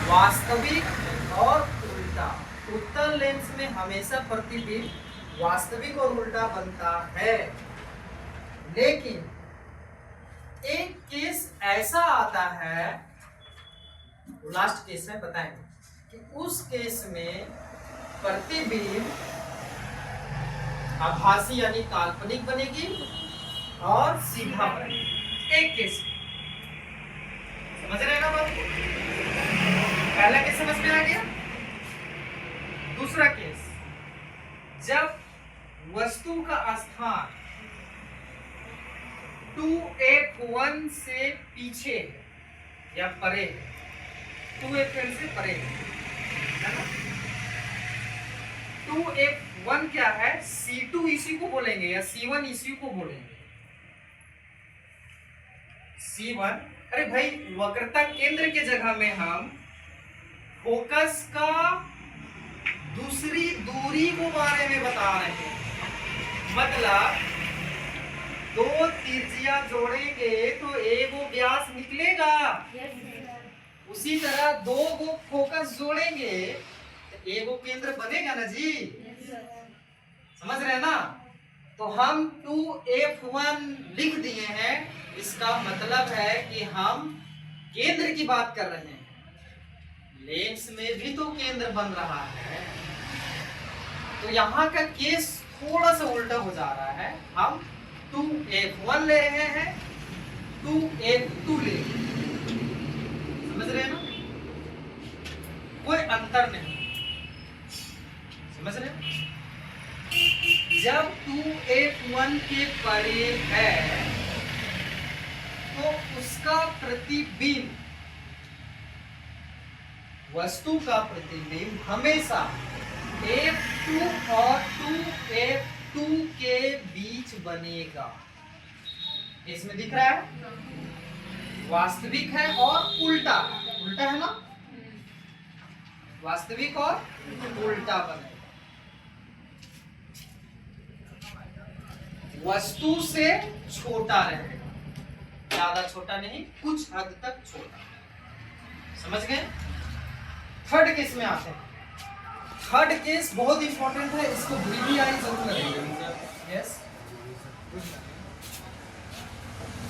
वास्तविक और उल्टा। उत्तल लेंस में हमेशा प्रतिबिंब वास्तविक और उल्टा बनता है, लेकिन एक केस ऐसा आता है, लास्ट केस में बताएंगे कि उस केस में प्रतिबिंब आभासी यानी काल्पनिक बनेगी और सीधा बनेगी। एक केस समझ रहे हैं ना बात को? पहला केस समझ में आ गया। दूसरा केस, जब वस्तु का स्थान 2f1 से पीछे है या परे है, 2f1 से परे है ना। 2f1 क्या है? C2 इसी को बोलेंगे या C1 इसी को बोलेंगे। C1, अरे भाई वक्रता केंद्र के जगह में हम फोकस का दूसरी दूरी को बारे में बता रहे हैं। मतलब दो त्रिज्या जोड़ेंगे तो एक वो व्यास निकलेगा। उसी तरह दो को फोकस जोड़ेंगे तो एक वो केंद्र बनेगा ना जी। समझ रहे हैं ना? तो हम 2f1 लिख दिए हैं, इसका मतलब है कि हम केंद्र की बात कर रहे हैं। लेंस में भी तो केंद्र बन रहा है, तो यहाँ का केस थोड़ा सा उल्टा हो जा रहा है। हम 2f1 ले रहे हैं, 2f2 ले रहे हैं। समझ रहे हैं ना? कोई अंतर नहीं। समझ रहे हैं? जब 2f1 के परे है तो उसका प्रतिबिंब, वस्तु का प्रतिबिंब हमेशा f2 और 2f2 के बीच बनेगा। इसमें दिख रहा है वास्तविक है और उल्टा है। उल्टा है ना? वास्तविक और उल्टा बनेगा। वस्तु से छोटा रहेगा, ज्यादा छोटा नहीं, कुछ हद तक छोटा। समझ गए? थर्ड केस में आते हैं। थर्ड केस बहुत इंपॉर्टेंट है, इसको VVI जरूर लगाइएगा। यस,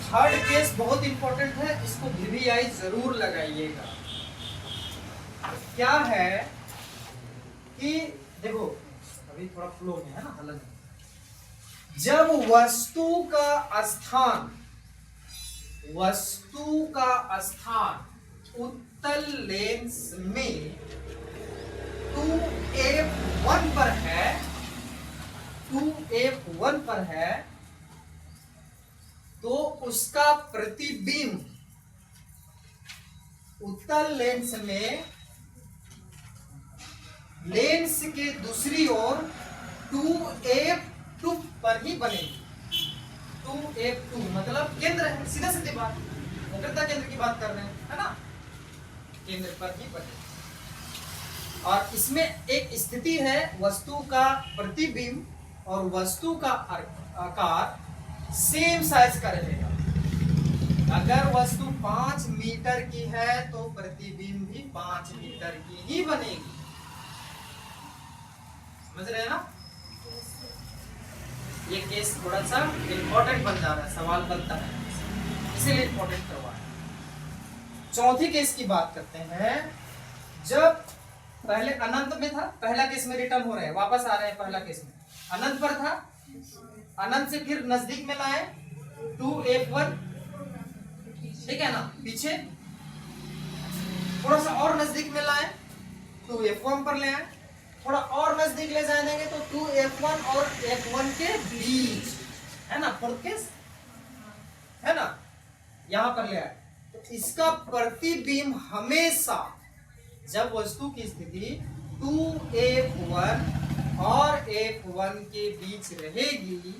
थर्ड केस बहुत इंपॉर्टेंट है, इसको VVI जरूर लगाइएगा। क्या है कि देखो अभी थोड़ा फ्लो में है ना, हलन। जब वस्तु का स्थान उत्तल लेंस में 2f1 पर है, 2f1 पर है, तो उसका प्रतिबिंब उत्तल लेंस में लेंस के दूसरी ओर 2f2 पर ही बनेगी। 2f2 मतलब केंद्र है, सीधा सीधी बात, वक्रता केंद्र की बात कर रहे हैं, है ना? केंद्र पर ही बनेगी। और इसमें एक स्थिति है, वस्तु का प्रतिबिंब और वस्तु का आकार सेम साइज का रहेगा। अगर वस्तु 5 मीटर की है तो प्रतिबिंब भी 5 मीटर की ही बनेगी। समझ रहे हैं ना? ये केस थोड़ा सा इंपॉर्टेंट बन जा रहा है, सवाल बनता है, इसीलिए इंपॉर्टेंट करवाया। चौथी केस की बात करते हैं। जब पहले अनंत में था, पहला केस में रिटर्न हो रहे हैं, वापस आ रहे हैं। पहला केस में अनंत पर था, अनंत से फिर नजदीक में लाए 2f1, ठीक है ना? पीछे थोड़ा सा और नजदीक में लाए 2f1 पर ले आए, थोड़ा और नजदीक ले जाएंगे तो 2f1 और f1 के बीच, है ना? फोर्थ केस है ना, यहां पर ले आए। तो इसका प्रतिबिंब हमेशा, जब वस्तु की स्थिति 2f1 और f1 के बीच रहेगी,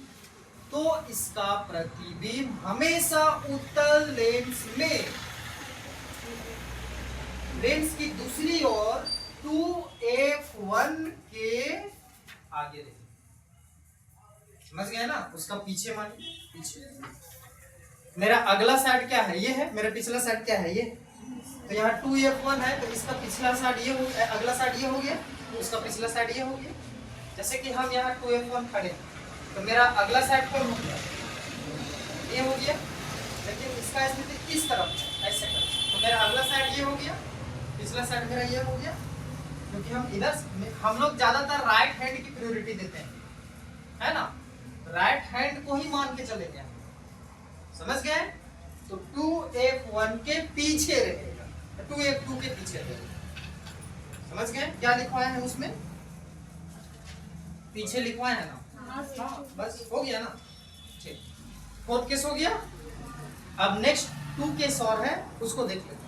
तो इसका प्रतिबिंब हमेशा उत्तल लेंस में लेंस की दूसरी ओर 2f1 के आगे रहेगी। समझ गए ना? उसका पीछे मानिए, पीछे। मेरा अगला साइड क्या है? ये है। मेरा पिछला साइड क्या है? ये। तो यहाँ 2f1 है, तो इसका पिछला साइड ये हो गया, अगला साइड ये हो गया, तो उसका पिछला साइड ये हो गया। जैसे कि हम यहाँ 2f1 खड़े हैं, तो मेरा अगला साइड कौन हो गया, ये हो गया। लेकिन इसका स्थिति इस तरफ है, ऐसे कर, तो मेरा अगला साइड ये हो गया, पिछला साइड मेरा ये हो गया। क्योंकि हम इधर हम लोग ज्यादातर राइट हैंड की प्रायोरिटी देते हैं, है ना, राइट हैंड को ही मान के चलेंगे, समझ गए। तो 2f1 के पीछे रहेगा, 2f2 के पीछे रहेगा, समझ गए क्या लिखवाया है उसमें, पीछे लिखवाया है ना। हाँ बस हो गया ना, ठीक। फोर्थ केस हो गया। अब नेक्स्ट 2 केस और है, उसको देख लेते हैं।